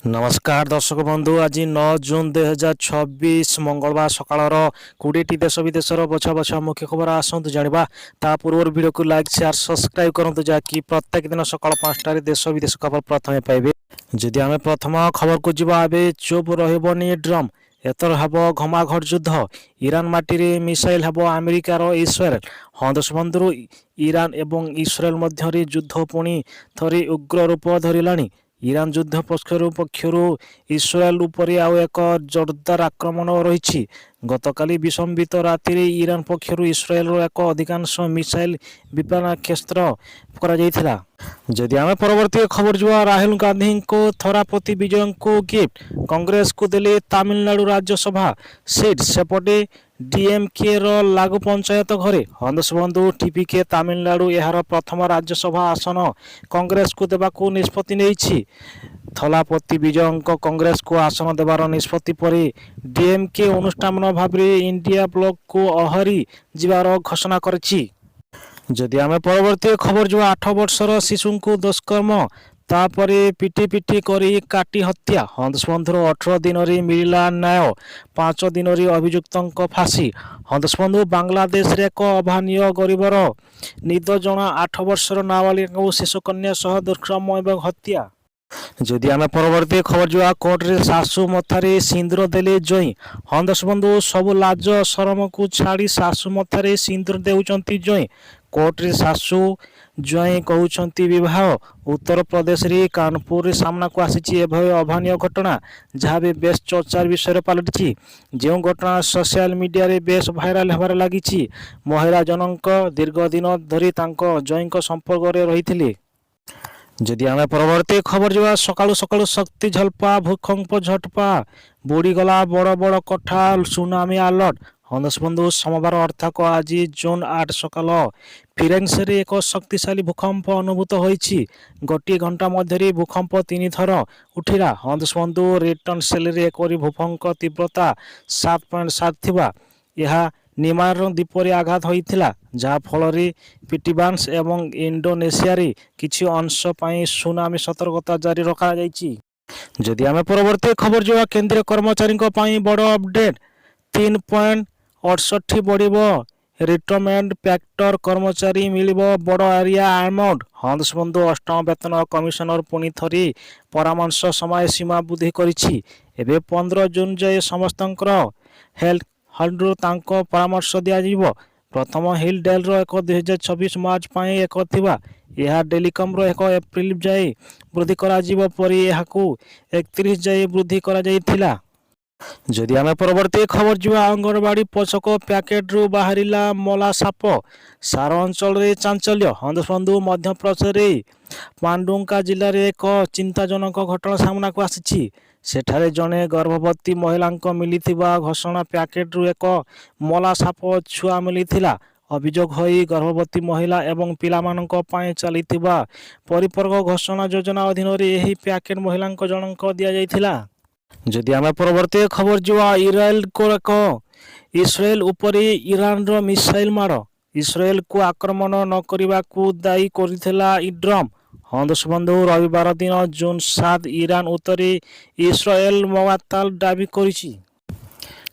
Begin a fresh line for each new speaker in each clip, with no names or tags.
नमस्कार दर्शक बंधु आज 9 जून 2026 मंगलवार सकाळ 20टी देश विदेशर बछा बछा मुख्य खबर आसतु जाना ता पूर्व वीडियो को लाइक शेयर सब्सक्राइब करूँ जहाँकि प्रत्येक दिन सकाळ 5टार देश विदेश खबर प्रथम पाइबे। जदि आम प्रथम खबर को जीवा ए चुप रही ड्रम एतर हम घमाघट युद्ध इरान माटी मिसाइल हम अमेरिकार इस्राएल। हाँ दर्शक बंधु इरान एवं इस्राएल मध्य युद्ध पुणी थरी उग्र रूप धरला। इरान युद्ध पक्षर इस्राएल उपरे आउ एक जोरदार आक्रमण रही। गतकाली विसंबित राति इरान पक्षर इस्राएल एक अधिकांश मिसाइल विपणाक्षेत्र करा। जदि आम परवर्ती खबर जुआ राहुल गांधी को थरापति विजय को गिफ्ट कांग्रेस को देले तमिलनाडु राज्यसभा सीट सेपटे डीएमके लागू पंचायत घरे। हंदस बंधु टीपीके तमिलनाडु यार प्रथम राज्यसभा आसन कांग्रेस को देवाक निष्पत्ति नहीं। थलापति विजय कांग्रेस को आसन देवार निष्पत्ति पर डीएमके अनुष्ठान भाव इंडिया ब्लॉक को अहरी जीवार घोषणा करिछि। जदि आम परवर्ती खबर जो 8 वर्षर शिशु को दुष्कर्म तापरे पिटी पिटी करी काटी हत्या। हंदस बंधुर 18 दिन मिलला न्याय 5 दिन अभियुक्त फांसी। हंदस बंधु बांग्लादेश रे एक अभानीय गरीबर निद जना 8 वर्षर नाबालिका शिशुकन्या सह दुष्कर्म एवं हत्या। जदि आम परवर्ती खबर जुआ कोर्ट रे सासू मथारे सिंदूर देले जई। हंदस बंधु सब लाज शरम को छाड़ी सासू मथारे सिंदूर देउचंती जई। कोर्ट रे सासू ज्वाई कहउचंती विवाह। उत्तर प्रदेश रे कानपुर सामना को आसी अभानीय घटना जहाँ भी बेस चर्चार विषय पलटि। जो घटना सोशल मीडिया रे बेस भाइराल होबार लागिछि। महिला जनक दीर्घ दिन धरी तांको ज्वाईंको संपर्क रे रहिथिले। जदि आम परवर्ती खबर जुआ सकाळु सकाळु शक्ति झल्पा भूकंप झटपा बुड़ीगला बड़ बड़ कठा सुनामी अलर्ट। हंदस बंधु सोमवार अर्थात आज जून 8 सकाल फिरेंस रे एक शक्तिशाली भूकंप अनुभूत होइछि। गोटे घंटा मध्य भूकंप 3 थर उठिला। हंदस बंधु रिटर्न सेल रे एक भूकंप तीव्रता 7.7 थिबा यह निमार द्वीपर आघात होइथिला जहाँ फल पिटिबान्स एवं इंडोनेशिया रे किछि अंश पई सुनामी सतर्कता जारी रखा जाइछि। जदि आम परवर्ती खबर जो केंद्रीय कर्मचारी बड़ अपडेट 3.68 बढ़िबो रिटायरमेंट फैक्टर कर्मचारी मिलिबो बड़ एरिया अमाउंट। हंदस बंधु अष्टम वेतन कमिशनर पुणी थरी परामर्श समय सीमा वृद्धि करिछि। एबे 15 जून जाए समस्तंकर हेल्थ हल्डर तांको परामर्श दिया। प्रथम हिल डेल रो एक 2026 मार्च पाए एक थिबा यह टेलीकॉम रो एक एप्रिल जाए वृद्धि करा जीवो परी यहाकू 31 जाए वृद्धि करा जाइथिला। जदि आम परवर्ती खबर जुआ अंगनवाड़ी पोषक पैकेट रु बाहरिला मला साप सार अंचल रे चांचल्य। हंदस बंधु मध्य प्रदेश पांडुका जिले में एक चिंताजनक घटना सामना को आसी। सेठारे जने गर्भवती महिला मिलिथिबा घोषणा पैकेट रु एक मला साप छुआ मिलिथिला। अभियोग होई गर्भवती महिला एवं पिलामानंक पाए चलिथिबा परिपूरक घोषणा योजना अधीन रे एही पैकेट महिला जनक दिया जाइथिला। जदि आम परवर्ती खबर जुआ इस्राएल को एक इस्राएल उपरे इरान रो मिसाइल माड़ इस्राएल को आक्रमण न करने को दायी करथिला ड्रम। हंदस बंधु रविवार दिन जून 7 इरान उत्तरे इस्राएल मवाताल दाबी करिछि।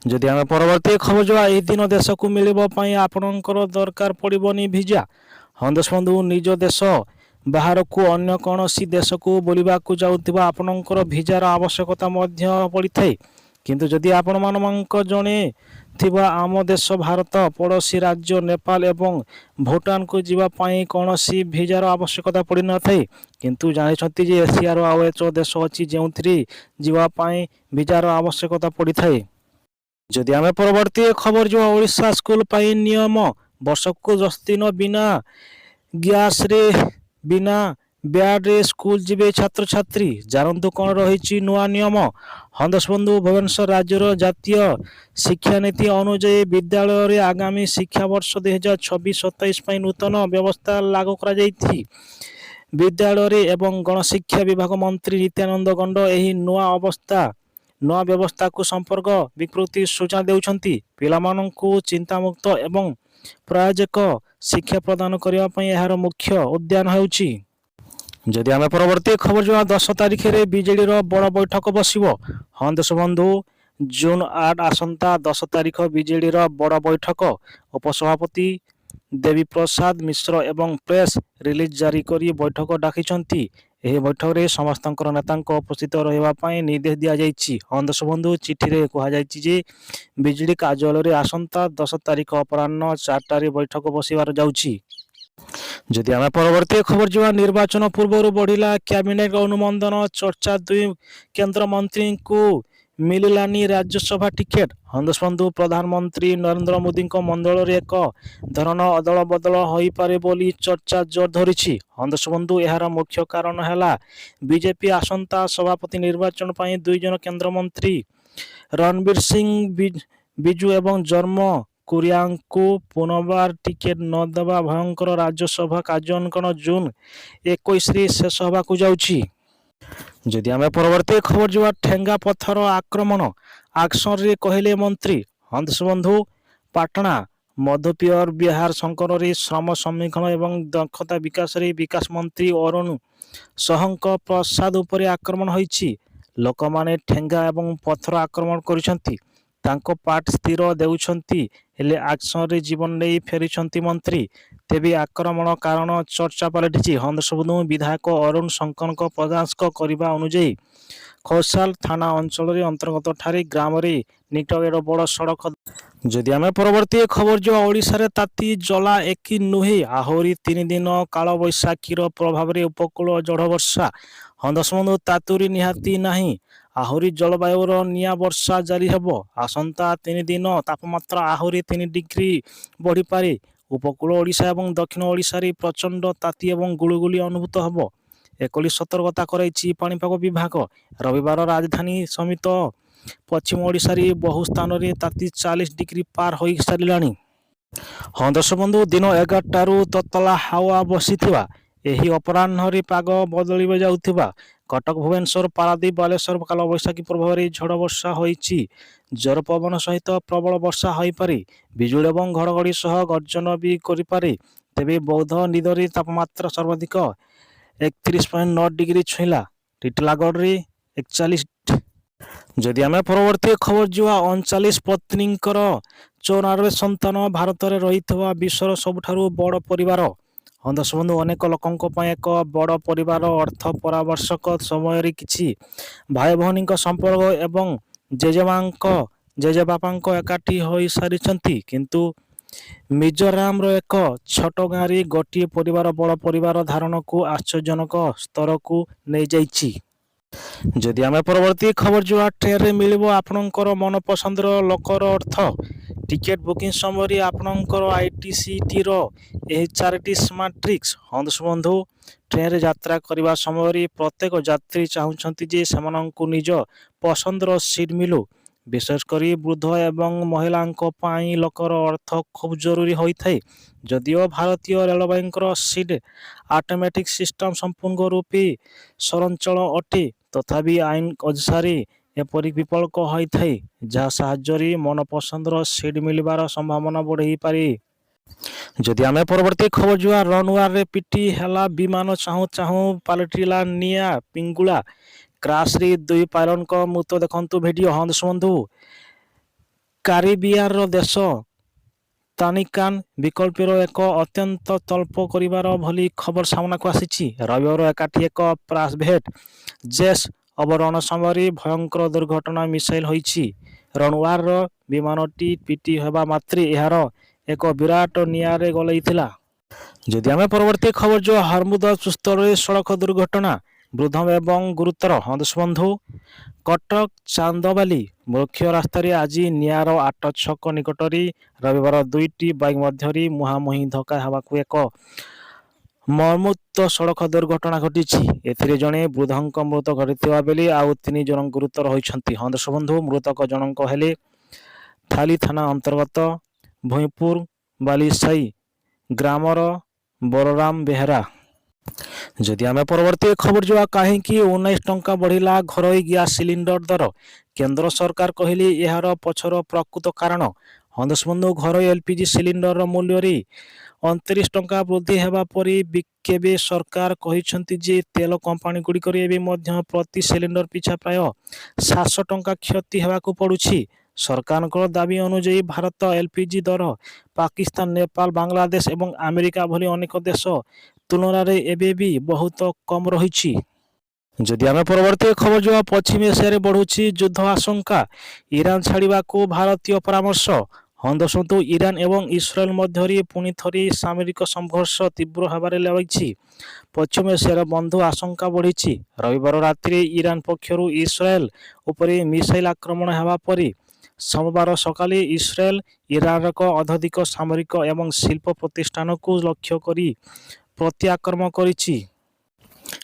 जदि आम परवर्ती खबर जुआ एही दिन देश को मिलिबो पई आपनकर दरकार पड़िबनी वीजा। हंदस बंधु निज देश बाहर को अन्य कौनसी देश को बोलिबा को जाउथिबा आपनकर वीजार आवश्यकता मध्य पड़िथाय। किंतु जदि आपण मानक जणे थिबा आम देश भारत पड़ोसी राज्य नेपाल एवं भूटान को जीवा पाई कौनसी वीजार आवश्यकता पड़ी न थाए। किंतु जानिछंती जे एशियार आउ एक देश अछि जेउथि जीवा पाई वीजार आवश्यकता पड़ी थाए। जदि आम परवर्ती खबर जो ओडिशा स्कूल पाई नियम वर्षक 10 दिन बिना गैस रे बिना ब्याड रे स्कूल जीवे छात्र छात्री जानतु कौन रही नुआ नियम। हंदस बंधु भुवनेश्वर राज्यर जातीय शिक्षा नीति अनुଯାयी विद्यालय रे आगामी शिक्षा वर्ष 2026-27 नूतन व्यवस्था लागू करा जाइथि। विद्यालय रे एवं गणशिक्षा विभाग मंत्री नित्यानंद गंड एही नुआ व्यवस्था को संपर्क विकृति सूचना देउछंती। पिलामानंकु चिंतामुक्त एवं प्रायोजक शिक्षा प्रदान करने यार मुख्य उद्यान होउछि। ଯଦି ଆମେ ପରବର୍ତ୍ତୀ ଖବର ଯିବା 10 ତାରିଖରେ ବିଜେଡିର ବଡ଼ ବୈଠକ ବସିବ। ହଁ ଦେଶବନ୍ଧୁ, ଜୁନ୍ 8 ଆସନ୍ତା 10 ତାରିଖ ବିଜେଡିର ବଡ଼ ବୈଠକ। ଉପସଭାପତି ଦେବୀ ପ୍ରସାଦ ମିଶ୍ର ଏବଂ ପ୍ରେସ୍ ରିଲିଜ୍ ଜାରି କରି ବୈଠକ ଡାକିଛନ୍ତି। ଏହି ବୈଠକରେ ସମସ୍ତଙ୍କର ନେତାଙ୍କ ଉପସ୍ଥିତ ରହିବା ପାଇଁ ନିର୍ଦ୍ଦେଶ ଦିଆଯାଇଛି। ହଁ ଦେଶବନ୍ଧୁ, ଚିଠିରେ କୁହାଯାଇଛି ଯେ ବିଜେଡି କାର୍ଯ୍ୟାଳୟରେ ଆସନ୍ତା 10 ତାରିଖ ଅପରାହ୍ନ 4ଟାରେ ବୈଠକ ବସିବାର ଯାଉଛି। ଯଦି ଆମେ ପରବର୍ତ୍ତୀ ଖବର ଯିବା, ନିର୍ବାଚନ ପୂର୍ବରୁ ବଢ଼ିଲା କ୍ୟାବିନେଟ୍ ଅନୁମୋଦନ ଚର୍ଚ୍ଚା, ଦୁଇ କେନ୍ଦ୍ରମନ୍ତ୍ରୀଙ୍କୁ ମିଳିଲାନି ରାଜ୍ୟସଭା ଟିକେଟ। ଦେଶବନ୍ଧୁ, ପ୍ରଧାନମନ୍ତ୍ରୀ ନରେନ୍ଦ୍ର ମୋଦିଙ୍କ ମଣ୍ଡଳରେ ଏକ ଧରଣ ଅଦଳ ବଦଳ ହୋଇପାରେ ବୋଲି ଚର୍ଚ୍ଚା ଜୋର ଧରିଛି। ଦେଶବନ୍ଧୁ, ଏହାର ମୁଖ୍ୟ କାରଣ ହେଲା ବିଜେପି ଆସନ୍ତା ସଭାପତି ନିର୍ବାଚନ ପାଇଁ 2 ଜଣ କେନ୍ଦ୍ରମନ୍ତ୍ରୀ ରଣବୀର ସିଂ ବିଜୁ ଏବଂ ଜର୍ମ କୁରିଆଙ୍କୁ ପୁନର୍ବାର ଟିକେଟ ନ ଦେବା ଭୟଙ୍କର ରାଜ୍ୟସଭା କାର୍ଯ୍ୟାନୁଷ୍ଠାନ ଜୁନ୍ 21ରେ ଶେଷ ହେବାକୁ ଯାଉଛି। ଯଦି ଆମେ ପରବର୍ତ୍ତୀ ଖବର ଯିବା, ଠେଙ୍ଗା ପଥର ଆକ୍ରମଣ ଆକ୍ସନରେ କହିଲେ ମନ୍ତ୍ରୀ। ଦେଶବନ୍ଧୁ, ପାଟଣା ମଧୁପିୟର ବିହାର ଶଙ୍କରରେ ଶ୍ରମ ସମୀକ୍ଷଣ ଏବଂ ଦକ୍ଷତା ବିକାଶରେ ବିକାଶ ମନ୍ତ୍ରୀ ଅରୁଣ ସାହୁଙ୍କ ପ୍ରସାଦ ଉପରେ ଆକ୍ରମଣ ହୋଇଛି। ଲୋକମାନେ ଠେଙ୍ଗା ଏବଂ ପଥର ଆକ୍ରମଣ କରିଛନ୍ତି। ତାଙ୍କ ପାଠ ସ୍ଥିର ଦେଉଛନ୍ତି, ହେଲେ ଆକ୍ସନରେ ଜୀବନ ନେଇ ଫେରିଛନ୍ତି ମନ୍ତ୍ରୀ। ତେବେ ଆକ୍ରମଣ କାରଣ ଚର୍ଚ୍ଚା ପାଲଟିଛି। ଦେଶବନ୍ଧୁ, ବିଧାୟକ ଅରୁଣ ଶଙ୍କରଙ୍କ ପ୍ରକାଶ କରିବା ଅନୁଯାୟୀ ଖୋସାଲ ଥାନା ଅଞ୍ଚଳରେ ଅନ୍ତର୍ଗତ ଠାରେ ଗ୍ରାମରେ ନିକଟରେ ବଡ଼ ସଡ଼କ। ଯଦି ଆମେ ପରବର୍ତ୍ତୀ ଖବର ଯିବା, ଓଡ଼ିଶାରେ ତାତି ଜଲା ଏକି ନୁହେଁ, ଆହୁରି 3 ଦିନ କାଳବୈଶାଖୀର ପ୍ରଭାବରେ ଉପକୂଳ ଝଡ଼ ବର୍ଷା। ଦେଶବନ୍ଧୁ, ତାତୁରି ନିହାତି ନାହିଁ, ଆହୁରି ଜଳବାୟୁର ନିଆଁ ବର୍ଷା ଜାରି ହେବ। ଆସନ୍ତା 3 ଦିନ ତାପମାତ୍ରା ଆହୁରି 3 ଡିଗ୍ରୀ ବଢ଼ିପାରେ। ଉପକୂଳ ଓଡ଼ିଶା ଏବଂ ଦକ୍ଷିଣ ଓଡ଼ିଶାରେ ପ୍ରଚଣ୍ଡ ତାତି ଏବଂ ଗୁଳୁଗୁଳି ଅନୁଭୂତ ହେବ ଏକଲି ସତର୍କତା କରାଇଛି ପାଣିପାଗ ବିଭାଗ। ରବିବାର ରାଜଧାନୀ ସମେତ ପଶ୍ଚିମ ଓଡ଼ିଶାରେ ବହୁ ସ୍ଥାନରେ ତାତି 40 ଡିଗ୍ରୀ ପାର ହୋଇସାରିଲାଣି। ଦେଶବନ୍ଧୁ, ଦିନ 11ଟାରୁ ତତଲା ହାୱା ବସିଥିବା ଏହି ଅପରାହ୍ନରେ ପାଗ ବଦଳି ଯାଉଥିବା କଟକ, ଭୁବନେଶ୍ୱର, ପାରାଦୀପ, ବାଲେଶ୍ୱର କାଳବୈଶାଖୀ ପ୍ରଭାବରେ ଝଡ଼ ବର୍ଷା ହୋଇଛି। ଜୋର ପବନ ସହିତ ପ୍ରବଳ ବର୍ଷା ହୋଇପାରେ। ବିଜୁଳି ଏବଂ ଘଡ଼ଘଡ଼ି ସହ ଗର୍ଜନ ବି କରିପାରେ। ତେବେ ବୌଦ୍ଧ ଜିଲ୍ଲାରେ ତାପମାତ୍ରା ସର୍ବାଧିକ 31.9 ଡିଗ୍ରୀ ଛୁଇଁଲା। ଟିଟିଲାଗଡ଼ରେ 41। ଯଦି ଆମେ ପରବର୍ତ୍ତୀ ଖବର ଯିବା, 39 ପତ୍ନୀଙ୍କର 94 ସନ୍ତାନ, ଭାରତରେ ରହିଥିବା ବିଶ୍ୱର ସବୁଠାରୁ ବଡ଼ ପରିବାର। ଦେଶବନ୍ଧୁ, ଅନେକ ଲୋକଙ୍କ ପାଇଁ ଏକ ବଡ଼ ପରିବାର ଅର୍ଥ ପରାମର୍ଶକ ସମୟରେ କିଛି ଭାଇ ଭଉଣୀଙ୍କ ସମ୍ପର୍କ ଏବଂ ଜେଜେବାପାଙ୍କ ଏକାଠି ହୋଇସାରିଛନ୍ତି। କିନ୍ତୁ ମିଜୋରାମର ଏକ ଛୋଟ ଗାଁରେ ଗୋଟିଏ ପରିବାର ବଡ଼ ପରିବାର ଧାରଣାକୁ ଆଶ୍ଚର୍ଯ୍ୟଜନକ ସ୍ତରକୁ ନେଇଯାଇଛି। ଯଦି ଆମେ ପରବର୍ତ୍ତୀ ଖବର ଯିବା, ଟ୍ରେନରେ ମିଳିବ ଆପଣଙ୍କର ମନପସନ୍ଦର ଲୋକର ଅର୍ଥ। ଟିକେଟ ବୁକିଂ ସମୟରେ ଆପଣଙ୍କର ଆଇଟିସିଟିର ଏହି 4ଟି ସ୍ମାର୍ଟ ଟ୍ରିକ୍ସ। ଦେଶବନ୍ଧୁ, ଟ୍ରେନରେ ଯାତ୍ରା କରିବା ସମୟରେ ପ୍ରତ୍ୟେକ ଯାତ୍ରୀ ଚାହୁଁଛନ୍ତି ଯେ ସେମାନଙ୍କୁ ନିଜ ପସନ୍ଦର ସିଟ୍ ମିଳୁ। ବିଶେଷ କରି ବୃଦ୍ଧ ଏବଂ ମହିଳାଙ୍କ ପାଇଁ ଲୋକର ଅର୍ଥ ଖୁବ୍ ଜରୁରୀ ହୋଇଥାଏ। ଯଦିଓ ଭାରତୀୟ ରେଳବାଇଙ୍କର ସିଟ୍ ଅଟୋମେଟିକ୍ ସିଷ୍ଟମ ସମ୍ପୂର୍ଣ୍ଣ ରୂପେ ସହରାଞ୍ଚଳ ଅଟେ, ତଥାପି ଆଇନ ଅନୁସାରେ ଏପରି ବିକଳ୍ପ ହୋଇଥାଏ ଯାହା ସାହାଯ୍ୟରେ ମନପସନ୍ଦର ସିଟ୍ ମିଳିବାର ସମ୍ଭାବନା ବଢ଼ାଇପାରେ। ଯଦି ଆମେ ପରବର୍ତ୍ତୀ ଖବର ଯିବା, ରନୱେରେ ପିଟି ହେଲା ବିମାନ, ଚାହୁଁ ଚାହୁଁ ପାଲଟିଲା ନିଆଁ ପିଙ୍ଗୁଳା। କ୍ରାସରେ 2 ପାଇଲଟଙ୍କ ମୃତ, ଦେଖନ୍ତୁ ଭିଡ଼ିଓ। ଦେଶବନ୍ଧୁ, କାରିବିଆର ଦେଶ ତାନିକାନ ବିକଳ୍ପର ଏକ ଅତ୍ୟନ୍ତ ତଳ୍ପ କରିବାର ଭଳି ଖବର ସାମ୍ନାକୁ ଆସିଛି। ରବିବାର ଏକାଠି ଏକ ପ୍ରାଇଭେଟ୍ ଜେଟ୍ ଅବତରଣ ସମୟରେ ଭୟଙ୍କର ଦୁର୍ଘଟଣା ମିସାଇଲ୍ ହୋଇଛି। ରନୱେର ବିମାନଟି ପିଟି ହେବା ମାତ୍ରେ ଏହାର ଏକ ବିରାଟ ନିଆଁରେ ଗଲାଇଥିଲା। ଯଦି ଆମେ ପରବର୍ତ୍ତୀ ଖବର ଯିବା, ହରମୁଦ ସ୍ଥଳରେ ସଡ଼କ ଦୁର୍ଘଟଣା, ବୃଦ୍ଧ ଏବଂ ଗୁରୁତର। ଦେଶବନ୍ଧୁ, କଟକ ଚାନ୍ଦବାଲି ମୁଖ୍ୟ ରାସ୍ତାରେ ଆଜି ନିଆର 8 ଛକ ନିକଟରେ ରବିବାର 2ଟି ବାଇକ୍ ମଧ୍ୟରେ ମୁହାଁମୁହିଁ ଧକ୍କା ହେବାକୁ ଏକ ମର୍ମନ୍ତୁଦ ସଡ଼କ ଦୁର୍ଘଟଣା ଘଟିଛି। ଏଥିରେ ଜଣେ ବୃଦ୍ଧଙ୍କ ମୃତ୍ୟୁ ଘଟିଥିବା ବେଳେ ଆଉ 3 ଜଣ ଗୁରୁତର ହୋଇଛନ୍ତି। ଦେଶବନ୍ଧୁ, ମୃତକ ଜଣଙ୍କ ହେଲେ ଥାଲି ଥାନା ଅନ୍ତର୍ଗତ ଭୂଇଁପୁର ବାଲିସାହି ଗ୍ରାମର ବଳରାମ ବେହେରା। ଯଦି ଆମେ ପରବର୍ତ୍ତୀ ଖବର ଯିବା, କାହିଁକି 19 ଟଙ୍କା ବଢ଼ିଲା ଘରୋଇ ଗ୍ୟାସ୍ ସିଲିଣ୍ଡର ଦର? କେନ୍ଦ୍ର ସରକାର କହିଲେ ଏହାର ପଛର ପ୍ରକୃତ କାରଣ। ହଁ ଦର୍ଶକ ବନ୍ଧୁ, ଘରୋଇ ଏଲ୍‌ପିଜି ସିଲିଣ୍ଡରର ମୂଲ୍ୟରେ 29 ଟଙ୍କା ବୃଦ୍ଧି ହେବା ପରେ କେବେ ସରକାର କହିଛନ୍ତି ଯେ ତେଲ କମ୍ପାନୀଗୁଡ଼ିକରେ ଏବେ ମଧ୍ୟ ପ୍ରତି ସିଲିଣ୍ଡର ପିଛା ପ୍ରାୟ 700 ଟଙ୍କା କ୍ଷତି ହେବାକୁ ପଡୁଛି। ସରକାରଙ୍କ ଦାବି ଅନୁଯାୟୀ ଭାରତ ଏଲ୍‌ପିଜି ଦର ପାକିସ୍ତାନ, ନେପାଳ, ବାଂଲାଦେଶ ଏବଂ ଆମେରିକା ଭଳି ଅନେକ ଦେଶ ତୁଳନାରେ ଏବେ ବି ବହୁତ କମ୍ ରହିଛି। ଯଦି ଆମେ ପରବର୍ତ୍ତୀ ଖବର ଯିବା, ପଶ୍ଚିମ ଏସିଆରେ ବଢ଼ୁଛି ଯୁଦ୍ଧ ଆଶଙ୍କା, ଇରାନ ଛାଡ଼ିବାକୁ ଭାରତୀୟ ପରାମର୍ଶ। ହଁ ଦର୍ଶନ୍ତୁ, ଇରାନ ଏବଂ ଇସ୍ରାଏଲ ମଧ୍ୟରେ ପୁଣି ଥରେ ସାମରିକ ସଂଘର୍ଷ ତୀବ୍ର ହେବାରେ ଲାଗିଛି। ପଶ୍ଚିମ ଏସିଆର ବନ୍ଧୁ ଆଶଙ୍କା ବଢ଼ିଛି। ରବିବାର ରାତିରେ ଇରାନ ପକ୍ଷରୁ ଇସ୍ରାଏଲ ଉପରେ ମିସାଇଲ ଆକ୍ରମଣ ହେବା ପରେ ସୋମବାର ସକାଳେ ଇସ୍ରାଏଲ ଇରାନର ଅଧିକ ସାମରିକ ଏବଂ ଶିଳ୍ପ ପ୍ରତିଷ୍ଠାନକୁ ଲକ୍ଷ୍ୟ କରି ପ୍ରତି ଆକ୍ରମଣ କରିଛି।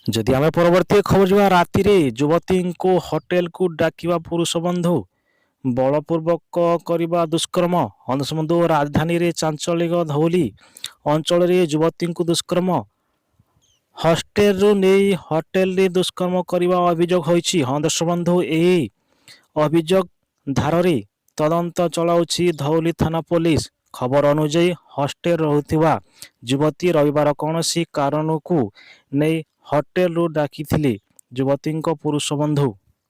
ଯଦି ଆମେ ପରବର୍ତ୍ତୀ ଖବର ଯିବା, ରାତିରେ ଯୁବତୀଙ୍କୁ ହୋଟେଲକୁ ଡାକିବା ପୁରୁଷ ବନ୍ଧୁ, ବଳପୂର୍ବକ କରିବା ଦୁଷ୍କର୍ମ। ହଁ ଦର୍ଶକ ବନ୍ଧୁ, ରାଜଧାନୀରେ ଚାଞ୍ଚଲ୍ୟକର ଧଉଳି ଅଞ୍ଚଳରେ ଯୁବତୀଙ୍କୁ ଦୁଷ୍କର୍ମ, ହଷ୍ଟେଲରୁ ନେଇ ହୋଟେଲରେ ଦୁଷ୍କର୍ମ କରିବା ଅଭିଯୋଗ ହୋଇଛି। ହଁ ଦର୍ଶକ ବନ୍ଧୁ, ଏହି ଅଭିଯୋଗ ଧାରରେ ତଦନ୍ତ ଚଳାଉଛି ଧଉଳି ଥାନା ପୋଲିସ। ଖବର ଅନୁଯାୟୀ ହଷ୍ଟେଲ ରହୁଥିବା ଯୁବତୀ ରବିବାର କୌଣସି କାରଣକୁ ନେଇ ହୋଟେଲରୁ ଡାକିଥିଲେ ଯୁବତୀଙ୍କ ପୁରୁଷ ବନ୍ଧୁ।